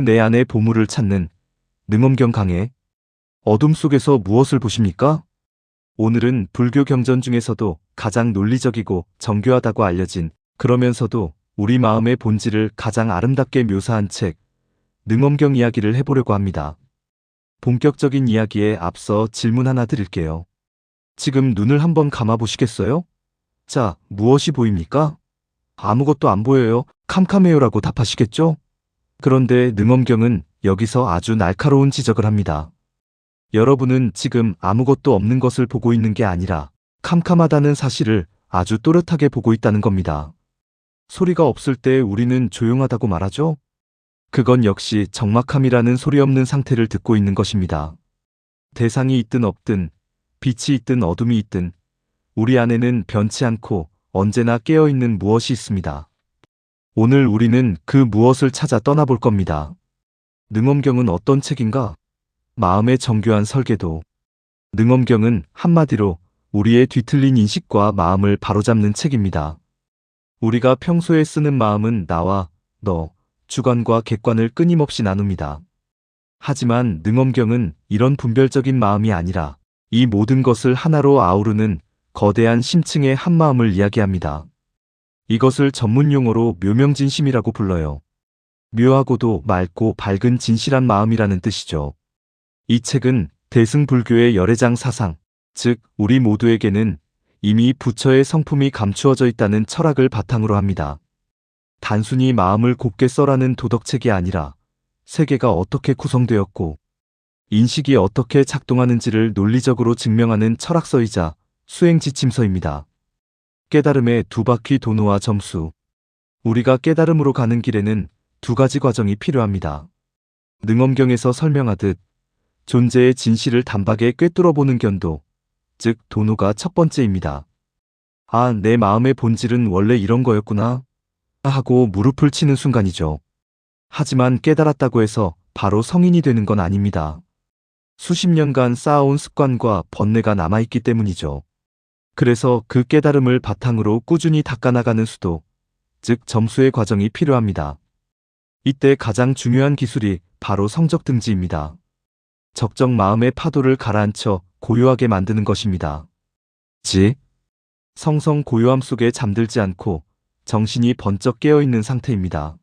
내 안의 보물을 찾는 능엄경 강해. 어둠 속에서 무엇을 보십니까? 오늘은 불교 경전 중에서도 가장 논리적이고 정교하다고 알려진, 그러면서도 우리 마음의 본질을 가장 아름답게 묘사한 책, 능엄경 이야기를 해보려고 합니다. 본격적인 이야기에 앞서 질문 하나 드릴게요. 지금 눈을 한번 감아보시겠어요? 자, 무엇이 보입니까? 아무것도 안 보여요. 캄캄해요라고 답하시겠죠? 그런데 능엄경은 여기서 아주 날카로운 지적을 합니다. 여러분은 지금 아무것도 없는 것을 보고 있는 게 아니라 캄캄하다는 사실을 아주 또렷하게 보고 있다는 겁니다. 소리가 없을 때 우리는 조용하다고 말하죠? 그건 역시 적막함이라는 소리 없는 상태를 듣고 있는 것입니다. 대상이 있든 없든, 빛이 있든 어둠이 있든, 우리 안에는 변치 않고 언제나 깨어있는 무엇이 있습니다. 오늘 우리는 그 무엇을 찾아 떠나볼 겁니다. 능엄경은 어떤 책인가? 마음의 정교한 설계도. 능엄경은 한마디로 우리의 뒤틀린 인식과 마음을 바로잡는 책입니다. 우리가 평소에 쓰는 마음은 나와 너, 주관과 객관을 끊임없이 나눕니다. 하지만 능엄경은 이런 분별적인 마음이 아니라 이 모든 것을 하나로 아우르는 거대한 심층의 한마음을 이야기합니다. 이것을 전문 용어로 묘명진심이라고 불러요. 묘하고도 맑고 밝은 진실한 마음이라는 뜻이죠. 이 책은 대승불교의 열애장 사상, 즉 우리 모두에게는 이미 부처의 성품이 감추어져 있다는 철학을 바탕으로 합니다. 단순히 마음을 곱게 써라는 도덕책이 아니라 세계가 어떻게 구성되었고 인식이 어떻게 작동하는지를 논리적으로 증명하는 철학서이자 수행지침서입니다. 깨달음의 두 바퀴 도노와 점수. 우리가 깨달음으로 가는 길에는 두 가지 과정이 필요합니다. 능엄경에서 설명하듯 존재의 진실을 단박에 꿰뚫어보는 견도, 즉 도노가 첫 번째입니다. 아, 내 마음의 본질은 원래 이런 거였구나 하고 무릎을 치는 순간이죠. 하지만 깨달았다고 해서 바로 성인이 되는 건 아닙니다. 수십 년간 쌓아온 습관과 번뇌가 남아있기 때문이죠. 그래서 그 깨달음을 바탕으로 꾸준히 닦아나가는 수도, 즉 점수의 과정이 필요합니다. 이때 가장 중요한 기술이 바로 성적 등지입니다. 적정 마음의 파도를 가라앉혀 고요하게 만드는 것입니다. 성성 고요함 속에 잠들지 않고 정신이 번쩍 깨어있는 상태입니다.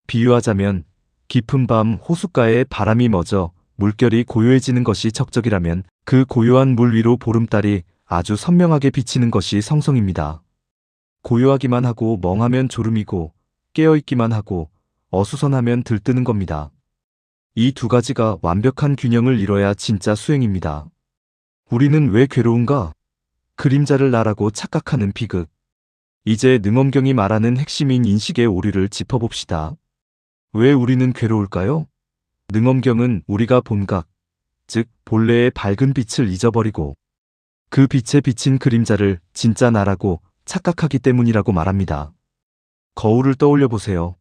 비유하자면 깊은 밤 호숫가에 바람이 멎어 물결이 고요해지는 것이 적적이라면 그 고요한 물 위로 보름달이 아주 선명하게 비치는 것이 성성입니다. 고요하기만 하고 멍하면 졸음이고 깨어있기만 하고 어수선하면 들뜨는 겁니다. 이 두 가지가 완벽한 균형을 이뤄야 진짜 수행입니다. 우리는 왜 괴로운가? 그림자를 나라고 착각하는 비극. 이제 능엄경이 말하는 핵심인 인식의 오류를 짚어봅시다. 왜 우리는 괴로울까요? 능엄경은 우리가 본각, 즉 본래의 밝은 빛을 잊어버리고 그 빛에 비친 그림자를 진짜 나라고 착각하기 때문이라고 말합니다. 거울을 떠올려 보세요.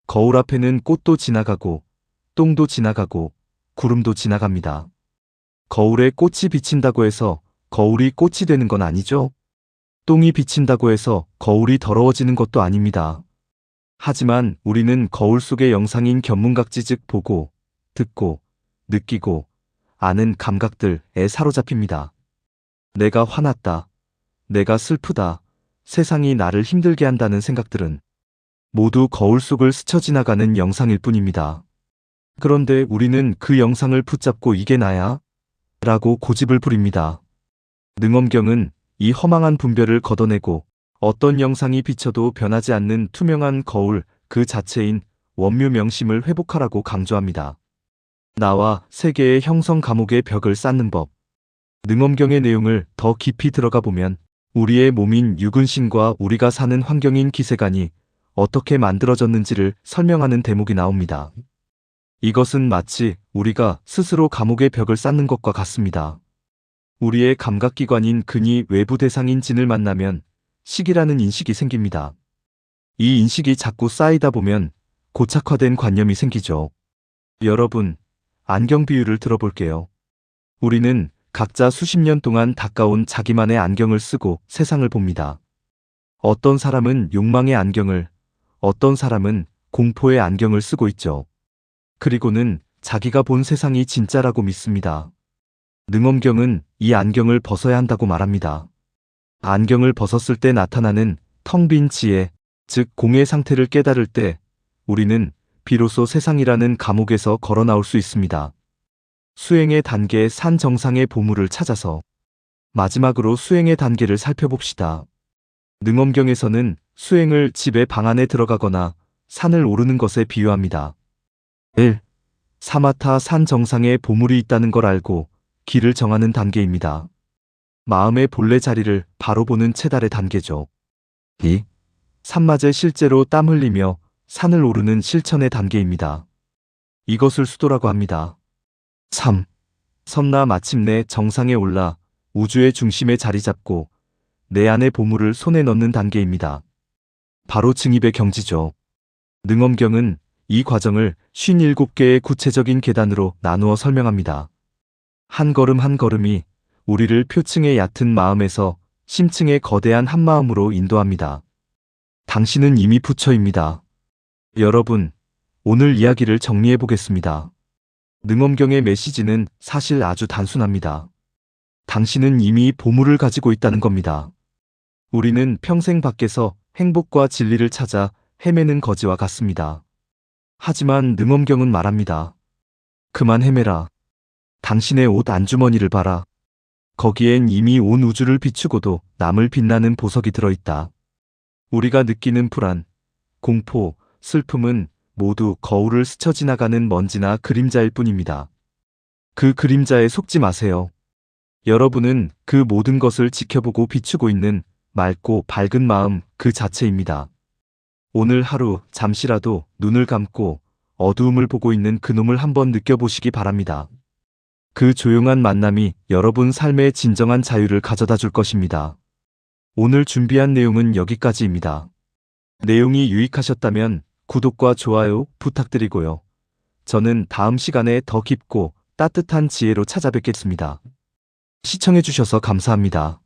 거울 앞에는 꽃도 지나가고 똥도 지나가고 구름도 지나갑니다. 거울에 꽃이 비친다고 해서 거울이 꽃이 되는 건 아니죠? 똥이 비친다고 해서 거울이 더러워지는 것도 아닙니다. 하지만 우리는 거울 속의 영상인 견문각지, 즉 보고, 듣고, 느끼고, 아는 감각들에 사로잡힙니다. 내가 화났다, 내가 슬프다, 세상이 나를 힘들게 한다는 생각들은 모두 거울 속을 스쳐 지나가는 영상일 뿐입니다. 그런데 우리는 그 영상을 붙잡고 이게 나야? 라고 고집을 부립니다. 능엄경은 이 허망한 분별을 걷어내고 어떤 영상이 비쳐도 변하지 않는 투명한 거울 그 자체인 원묘 명심을 회복하라고 강조합니다. 나와 세계의 형성 감옥의 벽을 쌓는 법. 능엄경의 내용을 더 깊이 들어가 보면 우리의 몸인 육은신과 우리가 사는 환경인 기세간이 어떻게 만들어졌는지를 설명하는 대목이 나옵니다. 이것은 마치 우리가 스스로 감옥의 벽을 쌓는 것과 같습니다. 우리의 감각기관인 근이 외부 대상인 진을 만나면 식이라는 인식이 생깁니다. 이 인식이 자꾸 쌓이다 보면 고착화된 관념이 생기죠. 여러분, 안경 비유를 들어볼게요. 우리는 각자 수십 년 동안 닦아온 자기만의 안경을 쓰고 세상을 봅니다. 어떤 사람은 욕망의 안경을, 어떤 사람은 공포의 안경을 쓰고 있죠. 그리고는 자기가 본 세상이 진짜라고 믿습니다. 능엄경은 이 안경을 벗어야 한다고 말합니다. 안경을 벗었을 때 나타나는 텅 빈 지혜, 즉 공의 상태를 깨달을 때 우리는 비로소 세상이라는 감옥에서 걸어 나올 수 있습니다. 수행의 단계 산 정상의 보물을 찾아서 마지막으로 수행의 단계를 살펴봅시다. 능엄경에서는 수행을 집의 방 안에 들어가거나 산을 오르는 것에 비유합니다. 1. 사마타 산 정상에 보물이 있다는 걸 알고 길을 정하는 단계입니다. 마음의 본래 자리를 바로 보는 채달의 단계죠. 2. 산마제 실제로 땀 흘리며 산을 오르는 실천의 단계입니다. 이것을 수도라고 합니다. 3. 섬나 마침내 정상에 올라 우주의 중심에 자리 잡고 내 안의 보물을 손에 넣는 단계입니다. 바로 증입의 경지죠. 능엄경은 이 과정을 57개의 구체적인 계단으로 나누어 설명합니다. 한 걸음 한 걸음이 우리를 표층의 얕은 마음에서 심층의 거대한 한마음으로 인도합니다. 당신은 이미 부처입니다. 여러분, 오늘 이야기를 정리해 보겠습니다. 능엄경의 메시지는 사실 아주 단순합니다. 당신은 이미 보물을 가지고 있다는 겁니다. 우리는 평생 밖에서 행복과 진리를 찾아 헤매는 거지와 같습니다. 하지만 능엄경은 말합니다. 그만 헤매라. 당신의 옷 안주머니를 봐라. 거기엔 이미 온 우주를 비추고도 남을 빛나는 보석이 들어있다. 우리가 느끼는 불안, 공포, 슬픔은 모두 거울을 스쳐 지나가는 먼지나 그림자일 뿐입니다. 그 잠자에 속지 마세요. 여러분은 그 모든 것을 지켜보고 비추고 있는 맑고 밝은 마음 그 자체입니다. 오늘 하루 잠시라도 눈을 감고 어두움을 보고 있는 그놈을 한번 느껴보시기 바랍니다. 그 조용한 만남이 여러분 삶의 진정한 자유를 가져다 줄 것입니다. 오늘 준비한 내용은 여기까지입니다. 내용이 유익하셨다면 구독과 좋아요 부탁드리고요. 저는 다음 시간에 더 깊고 따뜻한 지혜로 찾아뵙겠습니다. 시청해주셔서 감사합니다.